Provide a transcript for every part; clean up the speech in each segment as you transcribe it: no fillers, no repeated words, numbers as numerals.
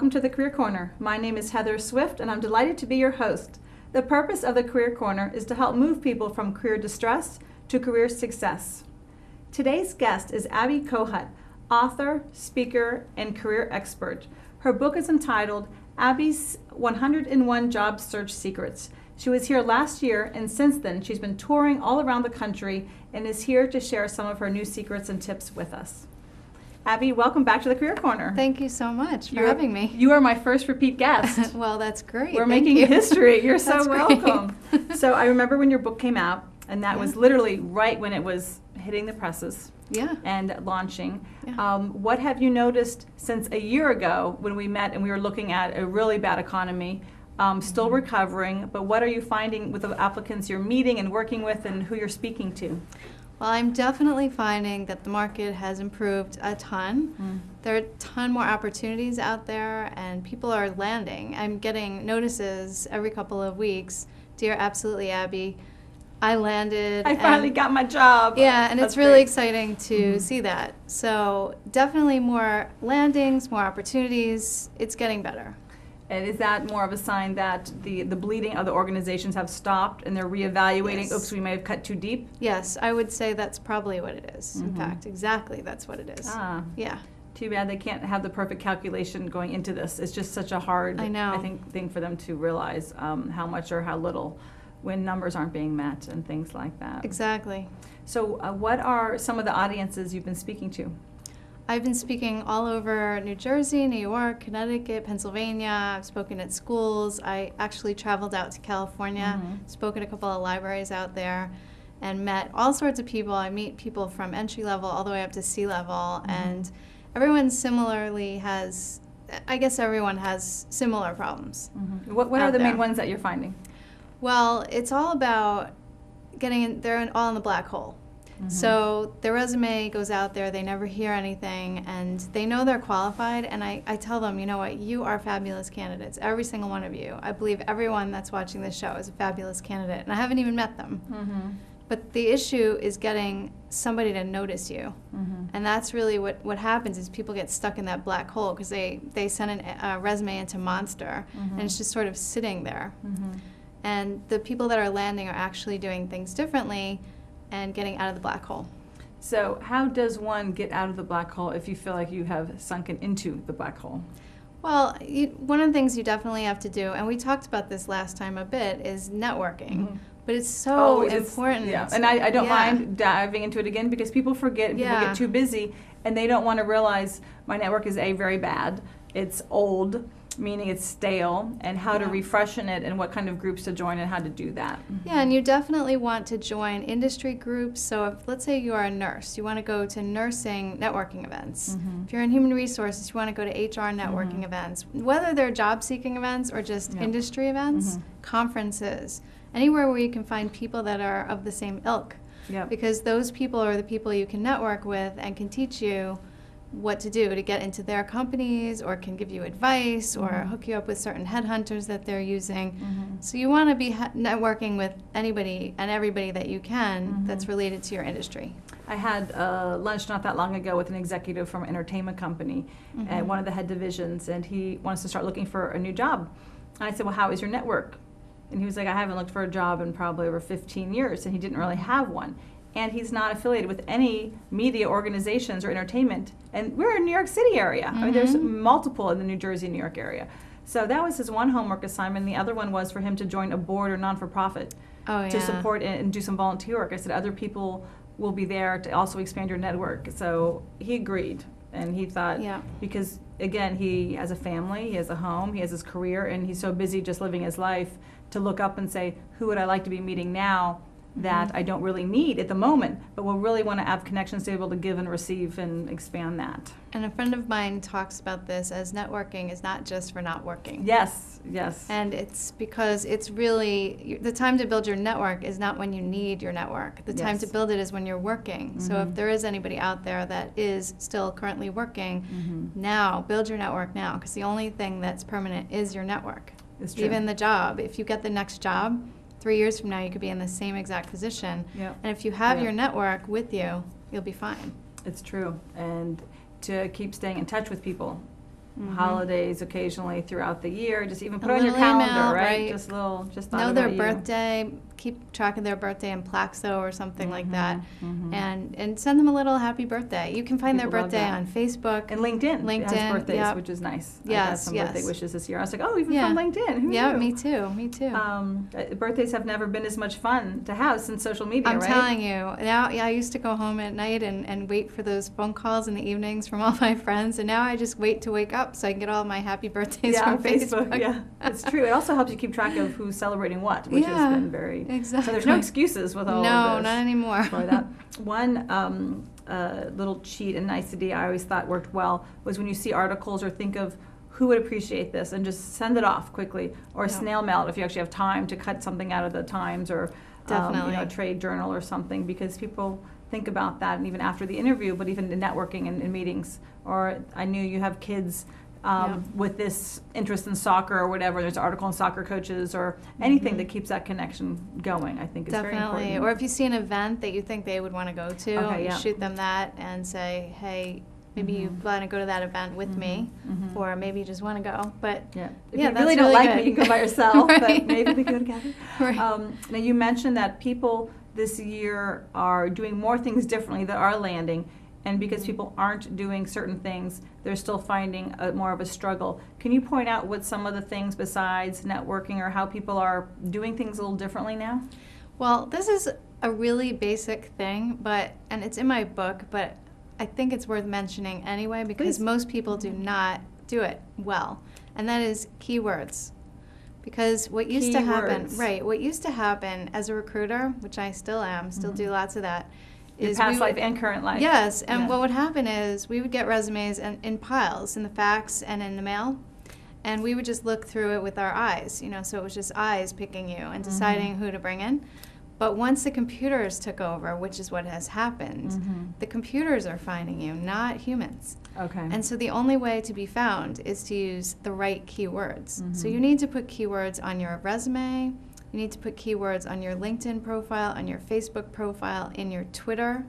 welcome to the Career Corner. My name is Heather Swift and I'm delighted to be your host. The purpose of the Career Corner is to help move people from career distress to career success. Today's guest is Abby Kohut, author, speaker, and career expert. Her book is entitled Abby's 101 Job Search Secrets. She was here last year, and since then she's been touring all around the country and is here to share some of her new secrets and tips with us. Abby, welcome back to the Career Corner. Thank you so much for having me. You are my first repeat guest. Well, that's great. We're making history. You're so welcome. So I remember when your book came out, and that was literally right when it was hitting the presses and launching. What have you noticed since a year ago when we met and we were looking at a really bad economy, still recovering, but what are you finding with the applicants you're meeting and working with and who you're speaking to? Well, I'm definitely finding that the market has improved a ton. There are a ton more opportunities out there and people are landing. I'm getting notices every couple of weeks. Dear Absolutely Abby, I landed. I finally got my job. Yeah, and it's really exciting to see that. So definitely more landings, more opportunities. It's getting better. And is that more of a sign that the bleeding of the organizations have stopped and they're reevaluating, oops, we may have cut too deep? Yes, I would say that's probably what it is. In fact, exactly that's what it is. Yeah. Too bad they can't have the perfect calculation going into this. It's just such a hard, I think, thing for them to realize how much or how little when numbers aren't being met and things like that. Exactly. So what are some of the audiences you've been speaking to? I've been speaking all over New Jersey, New York, Connecticut, Pennsylvania. I've spoken at schools. I actually traveled out to California, spoke at a couple of libraries out there, and met all sorts of people. I meet people from entry level all the way up to C-level, and everyone similarly has, I guess everyone has similar problems. What are the main ones that you're finding? Well, it's all about they're all in the black hole. So their resume goes out there, they never hear anything, and they know they're qualified, and I tell them, you know what, you are fabulous candidates, every single one of you. I believe everyone that's watching this show is a fabulous candidate, and I haven't even met them. But the issue is getting somebody to notice you, and that's really what happens is people get stuck in that black hole because they send a resume into Monster, and it's just sort of sitting there. And the people that are landing are actually doing things differently and getting out of the black hole. So how does one get out of the black hole if you feel like you have sunken into the black hole? Well, one of the things you definitely have to do, and we talked about this last time a bit, is networking. But it's so important. And I don't mind diving into it again because people forget and people get too busy and they don't want to realize my network is very bad. It's old, meaning it's stale, and how to refreshen it and what kind of groups to join and how to do that. Yeah, and you definitely want to join industry groups. So if, let's say you are a nurse, you want to go to nursing networking events. If you're in human resources, you want to go to HR networking events. Whether they're job-seeking events or just industry events, conferences, anywhere where you can find people that are of the same ilk. Because those people are the people you can network with and can teach you what to do to get into their companies or can give you advice or hook you up with certain headhunters that they're using. So you want to be networking with anybody and everybody that you can that's related to your industry. I had lunch not that long ago with an executive from an entertainment company at one of the head divisions, and he wants to start looking for a new job. And I said, well, how is your network? And he was like, I haven't looked for a job in probably over 15 years, and he didn't really have one. And he's not affiliated with any media organizations or entertainment. And we're in New York City area. I mean, there's multiple in the New Jersey, New York area. So that was his one homework assignment. The other one was for him to join a board or non-for-profit to support and do some volunteer work. I said, other people will be there to also expand your network. So he agreed. And he thought, because again, he has a family, he has a home, he has his career, and he's so busy just living his life to look up and say, who would I like to be meeting now that I don't really need at the moment, but will really want to have connections to be able to give and receive and expand that. And a friend of mine talks about this as networking is not just for not working. Yes. And it's because it's really, the time to build your network is not when you need your network. The time to build it is when you're working. So if there is anybody out there that is still currently working, now, build your network now, because the only thing that's permanent is your network. It's true. Even the job. If you get the next job, 3 years from now, you could be in the same exact position. And if you have your network with you, you'll be fine. It's true. And to keep staying in touch with people holidays occasionally throughout the year. Just even put A it on your little calendar, email, right? right. Just thought Know about their you. birthday, keep track of their birthday in Plaxo or something like that, mhm. and send them a little happy birthday. You can find People their love birthday that. on Facebook. And LinkedIn. It has LinkedIn, birthdays, yep. which is nice. I got Yes, some yes. birthday wishes this year. I was like, oh, even Yeah. from LinkedIn. Who Yeah, knew? me too, me too. Birthdays have never been as much fun to have since social media, I'm right? telling you, now I used to go home at night and wait for those phone calls in the evenings from all my friends, and now I just wait to wake up so I can get all my happy birthdays Yeah, from on Facebook. Yeah, it's true. It also helps you keep track of who's celebrating what, which Yeah, has been very. exactly. So there's no excuses with all No, of this. not anymore. For that. One little cheat and nicety I always thought worked well was when you see articles or think of who would appreciate this, and just send it off quickly, or Yep. snail mail it if you actually have time to cut something out of the Times or Definitely. a trade journal or something, because people think about that, and even after the interview, but even in networking and in meetings. Or I knew you have kids Yep. with this interest in soccer or whatever. There's an article on soccer coaches or anything that keeps that connection going. I think is very Definitely. important. Or if you see an event that you think they would want to go to, Okay, you yeah. shoot them that and say, hey, maybe you want to go to that event with me, or maybe you just want to go. But Yeah. If yeah, you that's really don't really like good. me, you can go by yourself, but Right. maybe we go together. Right. Now, you mentioned that people this year are doing more things differently that are landing, and because people aren't doing certain things, they're still finding more of a struggle. Can you point out what some of the things besides networking or how people are doing things a little differently now? Well, this is a really basic thing, and it's in my book, but I think it's worth mentioning anyway because Please. most people do not do it well, and that is keywords. Because what used to happen, Keywords. right, what used to happen as a recruiter, which I still am, still do lots of that, Your is past we life would- and current life. Yes, and Yeah. what would happen is we would get resumes in piles, in the fax and in the mail, and we would just look through it with our eyes, so it was just eyes picking you and deciding who to bring in. But once the computers took over, which is what has happened, the computers are finding you, not humans. Okay. And so the only way to be found is to use the right keywords. So you need to put keywords on your resume, you need to put keywords on your LinkedIn profile, on your Facebook profile, in your Twitter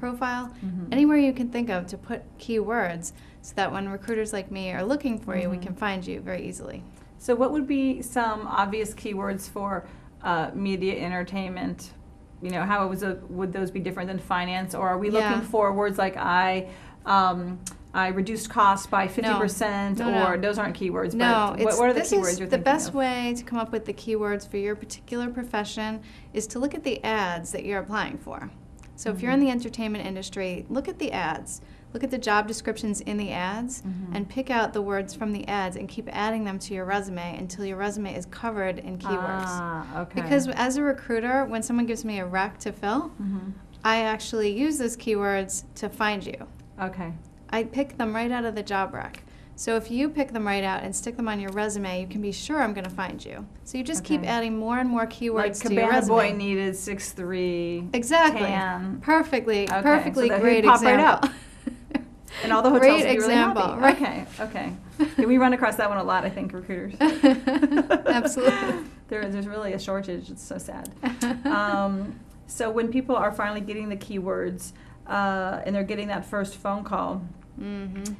profile, anywhere you can think of to put keywords so that when recruiters like me are looking for you, we can find you very easily. So what would be some obvious keywords for media entertainment? How would those be different than finance? Or are we looking Yeah. for words like I reduced costs by 50%, No, no. or those aren't keywords? No, but what are the this keywords is you're the thinking best of? way to come up with the keywords for your particular profession is to look at the ads that you're applying for. So if you're in the entertainment industry, look at the ads. Look at the job descriptions in the ads and pick out the words from the ads and keep adding them to your resume until your resume is covered in keywords. Okay. Because as a recruiter, when someone gives me a rec to fill, I actually use those keywords to find you. Okay. I pick them right out of the job rec. So if you pick them right out and stick them on your resume, you can be sure I'm going to find you. So you just keep Okay. adding more and more keywords Like to your Cabana resume. Boy needed 6'3". Exactly. Tan. Perfectly. Okay, Perfectly so that great he'd pop right example. up. And all the hotels Great would be really example, happy. right. Okay. Yeah, we run across that one a lot, I think, recruiters. Absolutely. There's really a shortage. It's so sad. So when people are finally getting the keywords and they're getting that first phone call,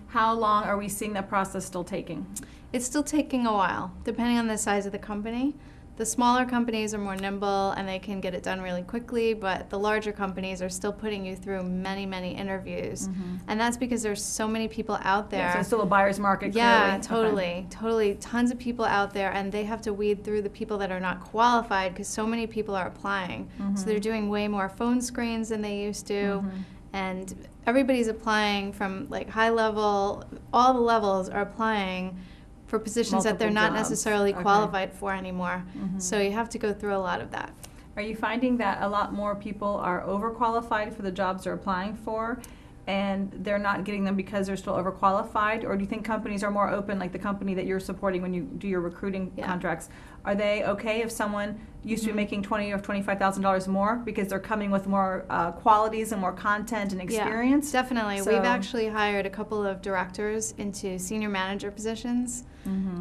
how long are we seeing that process still taking? It's still taking a while, depending on the size of the company. The smaller companies are more nimble and they can get it done really quickly, but the larger companies are still putting you through many, many interviews. And that's because there's so many people out there. Yeah, so it's still a buyer's market, Yeah, clearly. totally. Tons of people out there, and they have to weed through the people that are not qualified because so many people are applying. So they're doing way more phone screens than they used to, and everybody's applying from like high level, all the levels are applying for positions that they're Multiple not jobs. necessarily Okay. qualified for anymore. So you have to go through a lot of that. Are you finding that a lot more people are overqualified for the jobs they're applying for, and they're not getting them because they're still overqualified? Or do you think companies are more open, like the company that you're supporting when you do your recruiting contracts? Are they okay if someone used to be making $20,000 or $25,000 more because they're coming with more qualities and more content and experience? Yeah, definitely. So- We've actually hired a couple of directors into senior manager positions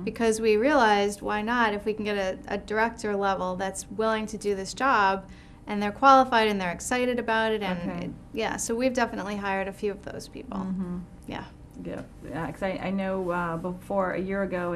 because we realized why not if we can get a director level that's willing to do this job and they're qualified and they're excited about it. And Okay. so we've definitely hired a few of those people. Yeah. Yeah, because I know before a year ago,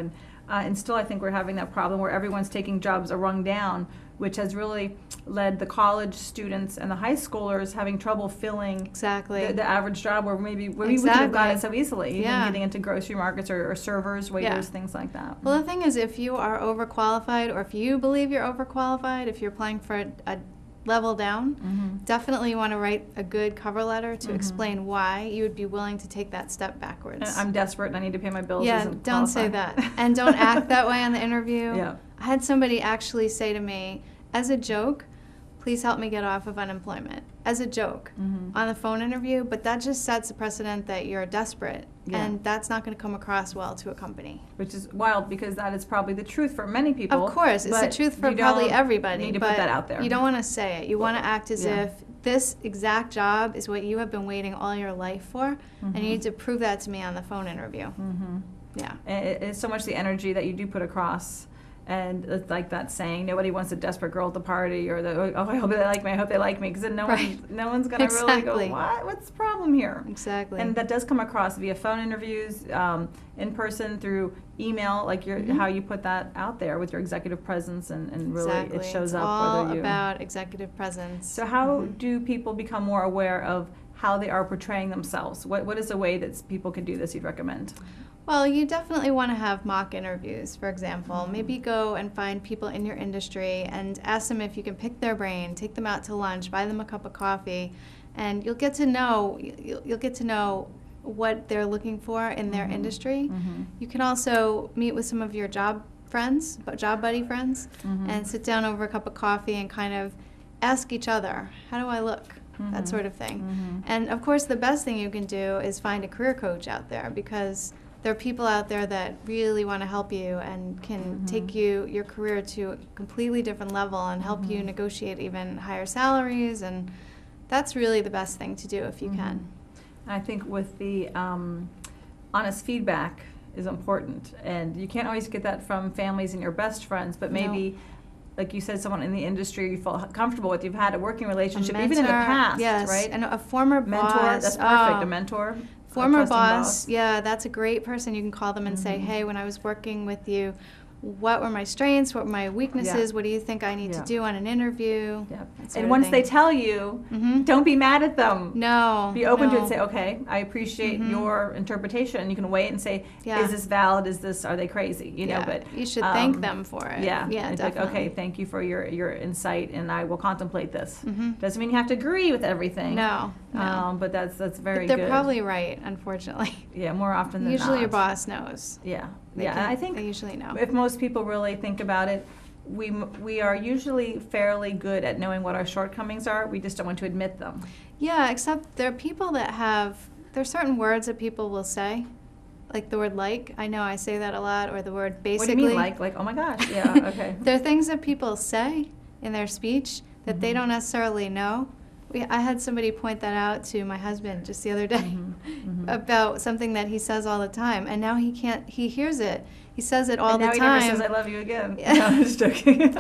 and still I think we're having that problem where everyone's taking jobs a rung down, which has really led the college students and the high schoolers having trouble filling Exactly. the average job where maybe we could Exactly. have got it so easily, even Yeah. getting into grocery markets or servers, waiters, Yeah. things like that. Well, the thing is, if you are overqualified, or if you believe you're overqualified, if you're applying for a level down, definitely you want to write a good cover letter to explain why you would be willing to take that step backwards. I'm desperate and I need to pay my bills. Yeah, doesn't don't say qualify. that. And don't act that way on the interview. Yeah. I had somebody actually say to me, as a joke, please help me get off of unemployment. As a joke on the phone interview, but that just sets a precedent that you're desperate. Yeah. And that's not going to come across well to a company. Which is wild because that is probably the truth for many people. Of course, it's the but truth for you probably don't everybody. need to but put that out there. You don't want to say it. You want to act as Yeah. if this exact job is what you have been waiting all your life for, and you need to prove that to me on the phone interview. Yeah. And it's so much the energy that you do put across. And it's like that saying, nobody wants a desperate girl at the party, or the, oh, I hope they like me, I hope they like me, because then no one's going to really go, Exactly. what's the problem here? Exactly. And that does come across via phone interviews, in person, through email, like how you put that out there with your executive presence, and really exactly. it shows it's up all whether you. about executive presence. So how do people become more aware of how they are portraying themselves? What is a way that people can do this you'd recommend? Well, you definitely want to have mock interviews, for example. Maybe go and find people in your industry and ask them if you can pick their brain, take them out to lunch, buy them a cup of coffee, and you'll get to know what they're looking for in their industry. You can also meet with some of your job buddy friends, and sit down over a cup of coffee and kind of ask each other, how do I look? That sort of thing. And of course, the best thing you can do is find a career coach out there, because there are people out there that really want to help you and can take your career to a completely different level and help you negotiate even higher salaries, and that's really the best thing to do if you can. I think with the honest feedback is important, and you can't always get that from families and your best friends, but maybe like you said, someone in the industry you felt comfortable with, you've had a working relationship, even in the past, yes, right? And a former mentor, boss. that's perfect, a mentor. Former a trusting boss, yeah, that's a great person. You can call them and say, hey, when I was working with you, what were my strengths, what were my weaknesses, what do you think I need to do on an interview? And once they tell you, don't be mad at them. No. Be open to it and say, okay, I appreciate your interpretation. You can wait and say, is this valid? Are they crazy? You know, but you should thank them for it. Yeah, it's like, okay, thank you for your insight, and I will contemplate this. Doesn't mean you have to agree with everything. No. But that's very good. They're probably right, unfortunately. Yeah, more often than usually not. your boss knows. Yeah. I think they usually know. If most people really think about it, we are usually fairly good at knowing what our shortcomings are. We just don't want to admit them. Yeah, except there are people that there are certain words that people will say, like the word like. I know I say that a lot, or the word basically. What do you mean like? Like, oh my gosh, yeah, okay. There are things that people say in their speech that they don't necessarily know. I had somebody point that out to my husband just the other day about something that he says all the time, and now he hears it. He says it all the time. And now he never says, I love you again. No, I'm just joking.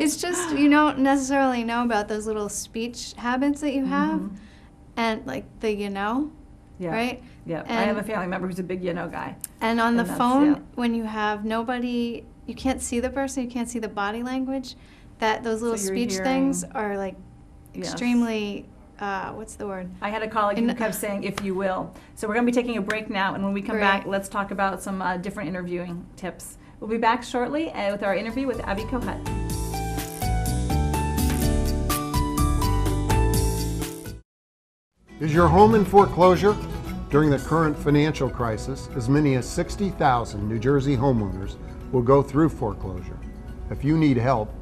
It's just, you don't necessarily know about those little speech habits that you have, and like the right? Yeah, I have a family member who's a big guy. And on the phone, when you have nobody, you can't see the person, you can't see the body language, those little speech things are like extremely, what's the word? I had a colleague who kept saying, if you will. So we're going to be taking a break now, and when we come back, let's talk about some different interviewing tips. We'll be back shortly with our interview with Abby Kohut. Is your home in foreclosure? During the current financial crisis, as many as 60,000 New Jersey homeowners will go through foreclosure. If you need help,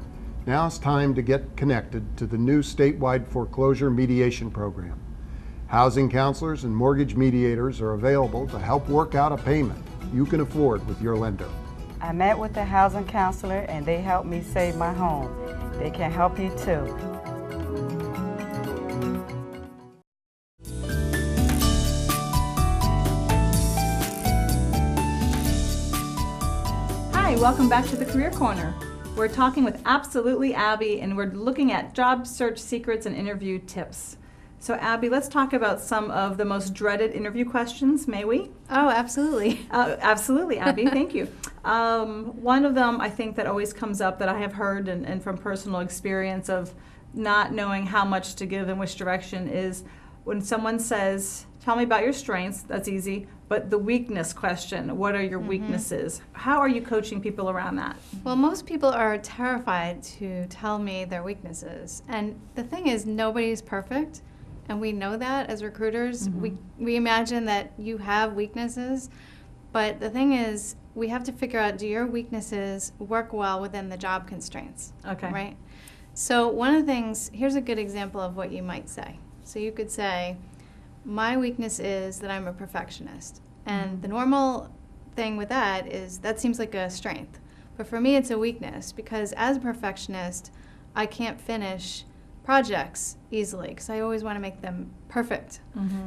now it's time to get connected to the new statewide foreclosure mediation program. Housing counselors and mortgage mediators are available to help work out a payment you can afford with your lender. I met with the housing counselor and they helped me save my home. They can help you too. Hi, welcome back to the Career Corner. We're talking with Absolutely Abby, and we're looking at job search secrets and interview tips. So Abby, let's talk about some of the most dreaded interview questions, may we? Oh, absolutely. Absolutely, Abby, thank you. One of them I think that always comes up that I have heard and from personal experience of not knowing how much to give in which direction is when someone says, tell me about your strengths, that's easy, but the weakness question, what are your weaknesses? How are you coaching people around that? Well, most people are terrified to tell me their weaknesses. And the thing is, nobody's perfect. And we know that as recruiters. We imagine that you have weaknesses. But the thing is, we have to figure out, do your weaknesses work well within the job constraints? Okay. Right? So one of the things, here's a good example of what you might say. So you could say, my weakness is that I'm a perfectionist. And the normal thing with that is that seems like a strength. But for me, it's a weakness because as a perfectionist, I can't finish projects easily because I always want to make them perfect.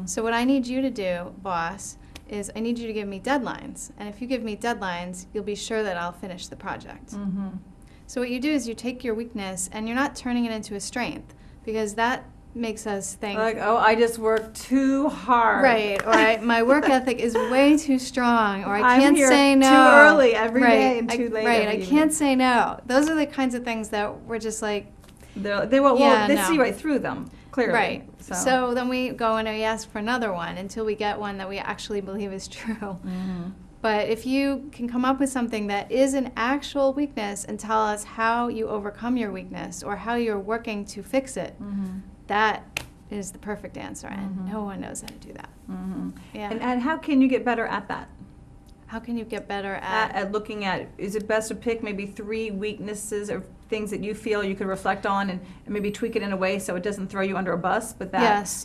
So what I need you to do, boss, is I need you to give me deadlines. And if you give me deadlines, you'll be sure that I'll finish the project. So what you do is you take your weakness and you're not turning it into a strength because that makes us think like, oh, I just work too hard. Right, or my work ethic is way too strong, or I I'm can't here say no. too early every right. day and too late Right, every I evening. can't say no. Those are the kinds of things that we're just like, They will, Yeah, they no. see right through them, clearly. right. So, So then we go and we ask for another one until we get one that we actually believe is true. But if you can come up with something that is an actual weakness and tell us how you overcome your weakness or how you're working to fix it, that is the perfect answer, and no one knows how to do that. Yeah. and how can you get better at that? How can you get better At looking at, is it best to pick maybe 3 weaknesses or things that you feel you could reflect on and maybe tweak it in a way so it doesn't throw you under a bus, but that Yes.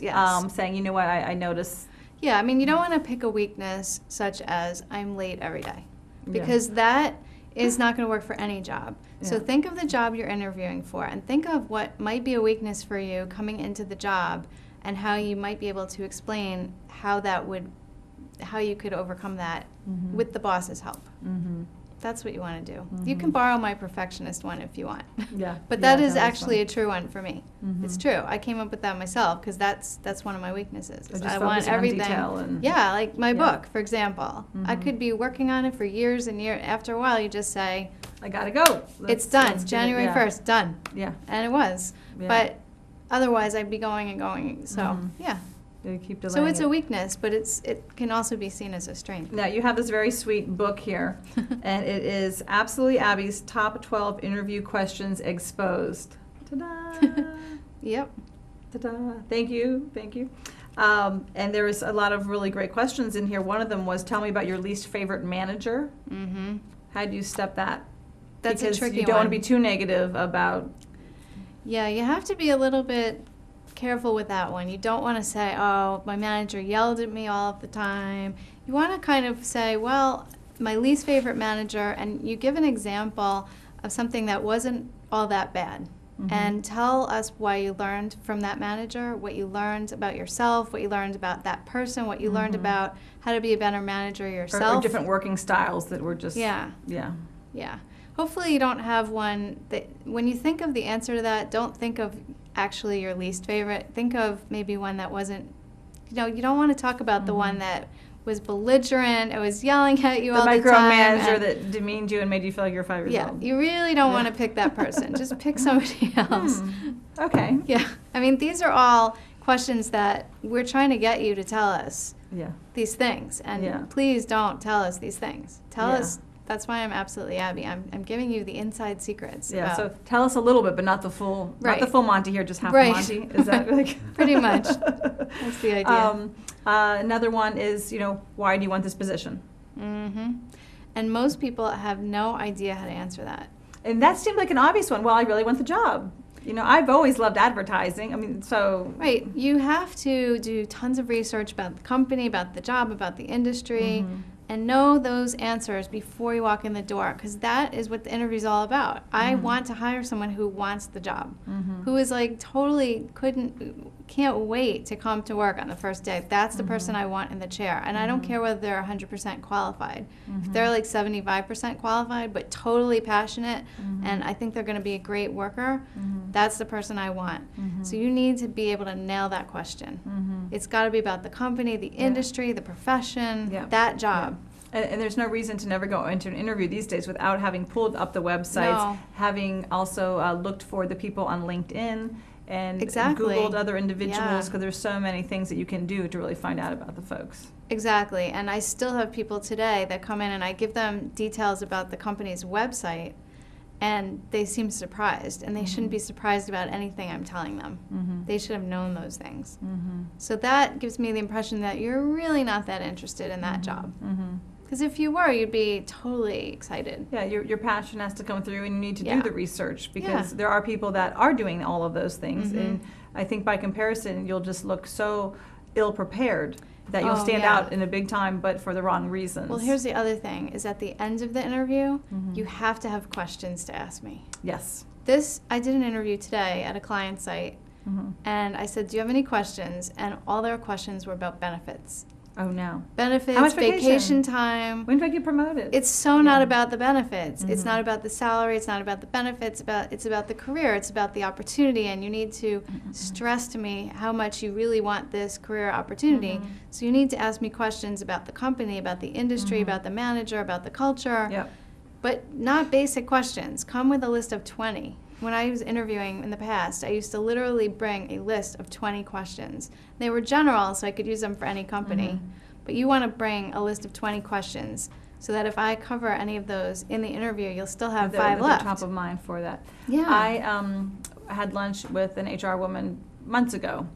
saying, you know what, I notice. Yeah, I mean, you don't want to pick a weakness such as I'm late every day Yeah. because that is not going to work for any job. So Yeah. think of the job you're interviewing for and think of what might be a weakness for you coming into the job and how you might be able to explain how you could overcome that with the boss's help. That's what you want to do. You can borrow my perfectionist one if you want. Yeah. But Yeah, that is was actually fun. a true one for me. It's true. I came up with that myself because that's one of my weaknesses. is Just I want focusing on everything. detail and- Yeah, like my Yeah. book, for example. I could be working on it for years and years. After a while, you just say, I gotta go. it's done. Let's do it. January Yeah. 1st, done. Yeah. And it was. Yeah. But otherwise, I'd be going and going. So, yeah. You keep delaying So it's it. a weakness, but it can also be seen as a strength. Now, you have this very sweet book here, and it is Absolutely Abby's Top 12 Interview Questions Exposed. Ta-da! Yep. Ta-da! Thank you, thank you. And there's a lot of really great questions in here. One of them was, tell me about your least favorite manager. How do you step that? That's because a tricky you don't want to one. be too negative about. Yeah, you have to be a little bit careful with that one. You don't want to say, oh, my manager yelled at me all of the time. You want to kind of say, well, my least favorite manager, and you give an example of something that wasn't all that bad. And tell us why you learned from that manager, what you learned about yourself, what you learned about that person, what you learned about how to be a better manager yourself. Or different working styles that were just. Yeah. Yeah. Yeah. Hopefully you don't have one that, when you think of the answer to that, don't think of actually your least favorite. Think of maybe one that wasn't, you don't want to talk about the one that was belligerent, it was yelling at you all the time. The micromanager and- that demeaned you and made you feel like you're 5 years Yeah, old. you really don't want to pick that person. Just pick somebody else. Okay. Yeah. I mean, these are all questions that we're trying to get you to tell us Yeah. these things. And Yeah. please don't tell us these things. Tell Yeah. us. That's why I'm absolutely Abby. I'm giving you the inside secrets. Yeah, about- so tell us a little bit, but not the full, Right. not the full Monty here, just half Right. Monty. Is that like Pretty much. That's the idea. Another one is, why do you want this position? And most people have no idea how to answer that. And that seemed like an obvious one. Well, I really want the job. I've always loved advertising. I mean, so. Right. You have to do tons of research about the company, about the job, about the industry, and know those answers before you walk in the door, because that is what the interview is all about. I want to hire someone who wants the job, who is like totally can't wait to come to work on the first day. That's the person I want in the chair. And I don't care whether they're 100% qualified. If they're like 75% qualified but totally passionate and I think they're going to be a great worker, that's the person I want. So you need to be able to nail that question. It's got to be about the company, the industry, the profession, that job. And there's no reason to never go into an interview these days without having pulled up the websites, having also looked for the people on LinkedIn and Googled other individuals, because there's so many things that you can do to really find out about the folks. Exactly. And I still have people today that come in and I give them details about the company's website and they seem surprised, and they shouldn't be surprised about anything I'm telling them. They should have known those things. So that gives me the impression that you're really not that interested in that job. Because if you were, you'd be totally excited. Yeah, your passion has to come through, and you need to do the research, because there are people that are doing all of those things. And I think by comparison, you'll just look so ill-prepared that you'll stand out in a big time, but for the wrong reasons. Well, here's the other thing, is at the end of the interview, you have to have questions to ask me. Yes. I did an interview today at a client site, and I said, do you have any questions? And all their questions were about benefits. Oh, no. Benefits, How much vacation time. When do I get promoted? It's so not about the benefits. It's not about the salary. It's not about the benefits. It's about the career. It's about the opportunity. And you need to stress to me how much you really want this career opportunity. So you need to ask me questions about the company, about the industry, about the manager, about the culture. But not basic questions. Come with a list of 20. When I was interviewing in the past, I used to literally bring a list of 20 questions. They were general, so I could use them for any company. But you want to bring a list of 20 questions so that if I cover any of those in the interview, you'll still have 5 left. Top of mind for that. Yeah. I had lunch with an HR woman months ago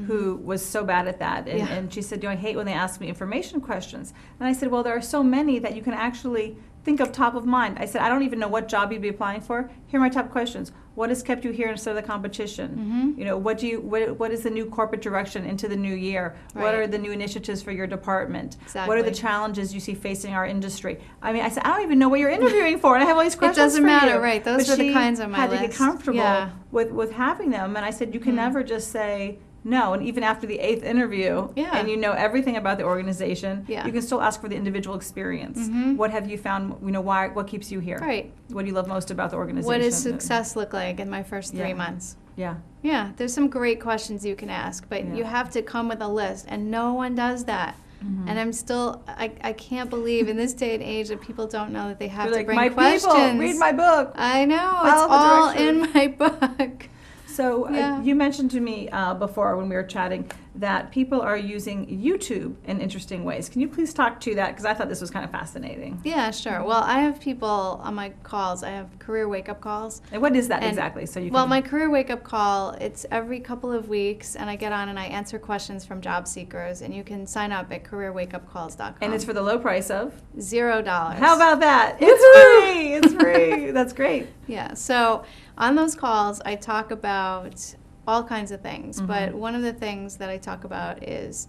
who was so bad at that. And she said, I hate when they ask me information questions. And I said, well, there are so many that you can actually think of top of mind. I said, I don't even know what job you'd be applying for. Here are my top questions. What has kept you here instead of the competition? You know, what is the new corporate direction into the new year? What are the new initiatives for your department? What are the challenges you see facing our industry? I mean, I said, I don't even know what you're interviewing for, and I have all these questions. It doesn't for matter, you. right? Those but are the kinds on my list. Had to get comfortable with having them, and I said, you can never just say no, and even after the 8th interview, and you know everything about the organization, you can still ask for the individual experience. What have you found, you know, what keeps you here? Right. What do you love most about the organization? What does success look like in my first 3 months? Yeah, there's some great questions you can ask, but you have to come with a list, and no one does that. And I'm still, I can't believe in this day and age that people don't know that they have to bring questions. People, read my book. I know, it's all in my book. So you mentioned to me before when we were chatting that people are using YouTube in interesting ways. Can you please talk to that? Because I thought this was kind of fascinating. Yeah, sure. Well, I have people on my calls. I have career wake-up calls. And what is that exactly? So you well, my career wake-up call, it's every couple of weeks, and I get on and I answer questions from job seekers, and you can sign up at careerwakeupcalls.com. And it's for the low price of? $0. How about that? It's free. It's free. That's great. Yeah. So on those calls, I talk about all kinds of things, but one of the things that I talk about is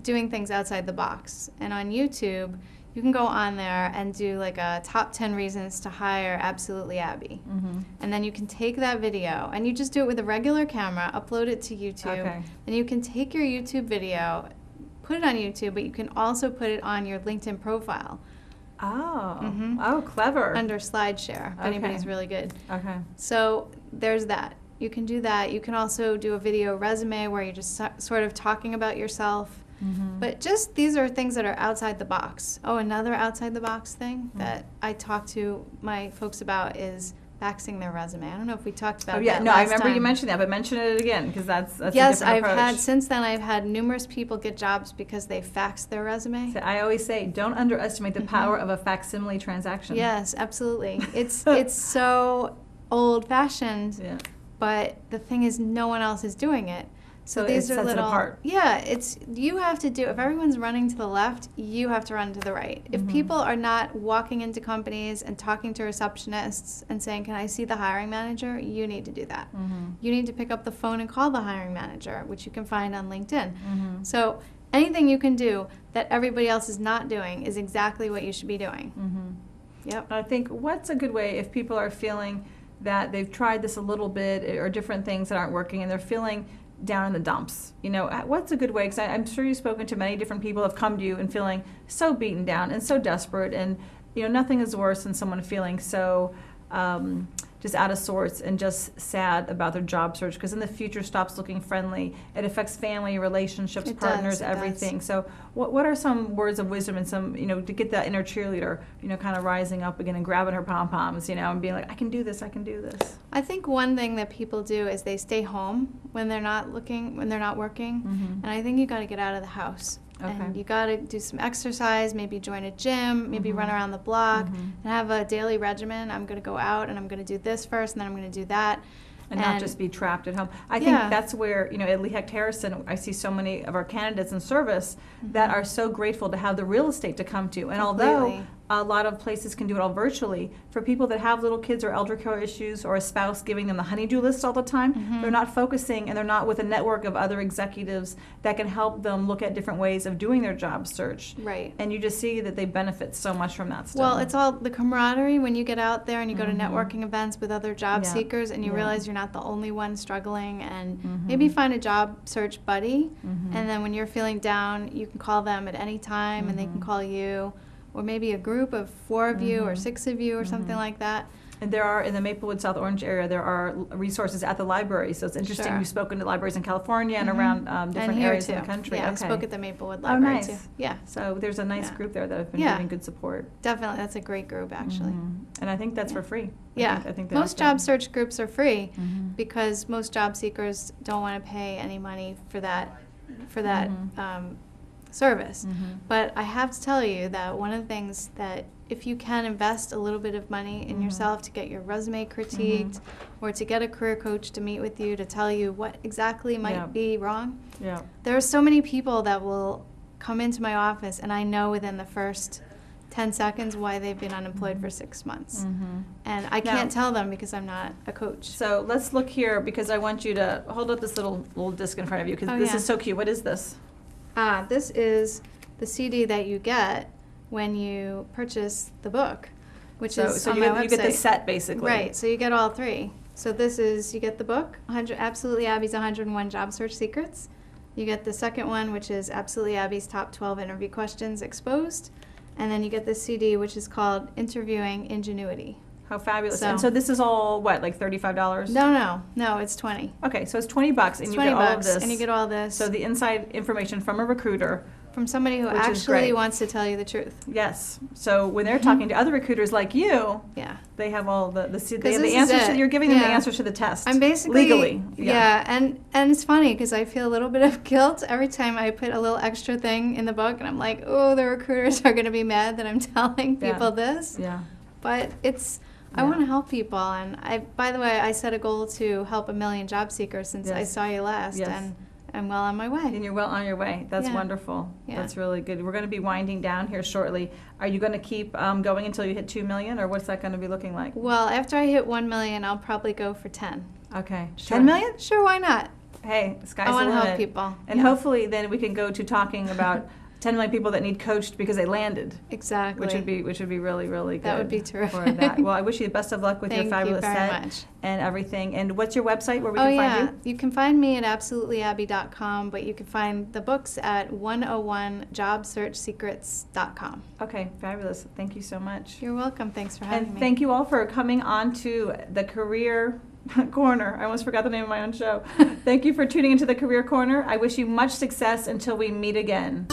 doing things outside the box. And on YouTube, you can go on there and do like a top 10 reasons to hire Absolutely Abby. And then you can take that video and you just do it with a regular camera, upload it to YouTube, and you can take your YouTube video, put it on YouTube, but you can also put it on your LinkedIn profile. Oh, oh, clever. Under SlideShare, if anybody's really good. Okay. So there's that. You can do that. You can also do a video resume where you're just sort of talking about yourself. But just these are things that are outside the box. Oh, another outside the box thing that I talk to my folks about is faxing their resume. I don't know if we talked about that no, last I remember time. You mentioned that, but mention it again because that's yes, a different approach. since then I've had numerous people get jobs because they faxed their resume. So I always say, don't underestimate the power of a facsimile transaction. Yes, absolutely. It's so old-fashioned. Yeah. But the thing is, no one else is doing it. So these are sets little. It apart. Yeah, you have to do. If everyone's running to the left, you have to run to the right. If people are not walking into companies and talking to receptionists and saying, "Can I see the hiring manager?" You need to do that. You need to pick up the phone and call the hiring manager, which you can find on LinkedIn. So anything you can do that everybody else is not doing is exactly what you should be doing. Yep. I think what's a good way if people are feeling that they've tried this a little bit or different things that aren't working and they're feeling down in the dumps. You know, what's a good way? Because I'm sure you've spoken to many different people who have come to you and feeling so beaten down and so desperate, and you know, nothing is worse than someone feeling so just out of sorts and just sad about their job search, because then the future stops looking friendly. It affects family, relationships, partners, everything. So what are some words of wisdom and some, you know, to get that inner cheerleader, you know, kind of rising up again and grabbing her pom-poms, you know, and being like, I can do this, I can do this. I think one thing that people do is they stay home when they're not working, and I think you got to get out of the house. Okay. And you got to do some exercise, maybe join a gym, maybe run around the block, and have a daily regimen. I'm going to go out and I'm going to do this first, and then I'm going to do that. And not just be trapped at home. I think that's where, you know, at Lehecht Harrison, I see so many of our candidates in service that are so grateful to have the real estate to come to. And although a lot of places can do it all virtually, for people that have little kids or elder care issues or a spouse giving them the honey-do list all the time, they're not focusing and they're not with a network of other executives that can help them look at different ways of doing their job search. Right. And you just see that they benefit so much from that stuff. Well, it's all the camaraderie when you get out there and you go to networking events with other job seekers, and you realize you're not the only one struggling, and maybe find a job search buddy, and then when you're feeling down, you can call them at any time and they can call you, or maybe a group of 4 of you or 6 of you or something like that. And there are, in the Maplewood, South Orange area, there are resources at the library. So it's interesting. You've spoken to libraries in California and around different areas of the country. Yeah, I spoke at the Maplewood Library too. Yeah. So there's a nice group there that have been giving good support. Definitely, that's a great group actually. And I think that's for free. I think most job search groups are free because most job seekers don't want to pay any money for that service. But I have to tell you that one of the things that, if you can invest a little bit of money in yourself to get your resume critiqued, or to get a career coach to meet with you to tell you what exactly might be wrong, there are so many people that will come into my office and I know within the first 10 seconds why they've been unemployed for 6 months. And I can't tell them because I'm not a coach. So let's look here, because I want you to hold up this little disc in front of you, because this is so cute. What is this? This is the CD that you get when you purchase the book, which is on my website. So you get the set, basically. Right, so you get all 3. So this is, you get the book, Absolutely Abby's 101 Job Search Secrets. You get the second one, which is Absolutely Abby's Top 12 Interview Questions Exposed. And then you get this CD, which is called Interviewing Ingenuity. How fabulous. And so this is all, what, like $35? No, it's 20. Okay, so it's $20 and you get all of this. And you get all this. So the inside information from a recruiter. From somebody who actually wants to tell you the truth. Yes. So when they're talking to other recruiters like you, they have all the answers. You're giving them the answers to the test. I'm basically legally. And it's funny because I feel a little bit of guilt every time I put a little extra thing in the book, and I'm like, oh, the recruiters are going to be mad that I'm telling people this. But it's. I want to help people, and by the way, I set a goal to help 1 million job seekers since I saw you last, and I'm well on my way. And you're well on your way. That's wonderful. That's really good. We're going to be winding down here shortly. Are you going to keep going until you hit 2 million, or what's that going to be looking like? Well, after I hit 1 million, I'll probably go for 10. Okay. Sure. 10 million? Sure, why not? Hey, sky's the limit. I want to help people. And hopefully then we can go to talking about 10 million people that need coached because they landed. Exactly. Which would be really, really good. That would be terrific. For that. Well, I wish you the best of luck with your fabulous set and everything. And what's your website where we can find you? You can find me at absolutelyabby.com, but you can find the books at 101jobsearchsecrets.com. Okay, fabulous. Thank you so much. You're welcome. Thanks for having me. And thank you all for coming on to the Career Corner. I almost forgot the name of my own show. Thank you for tuning into the Career Corner. I wish you much success until we meet again.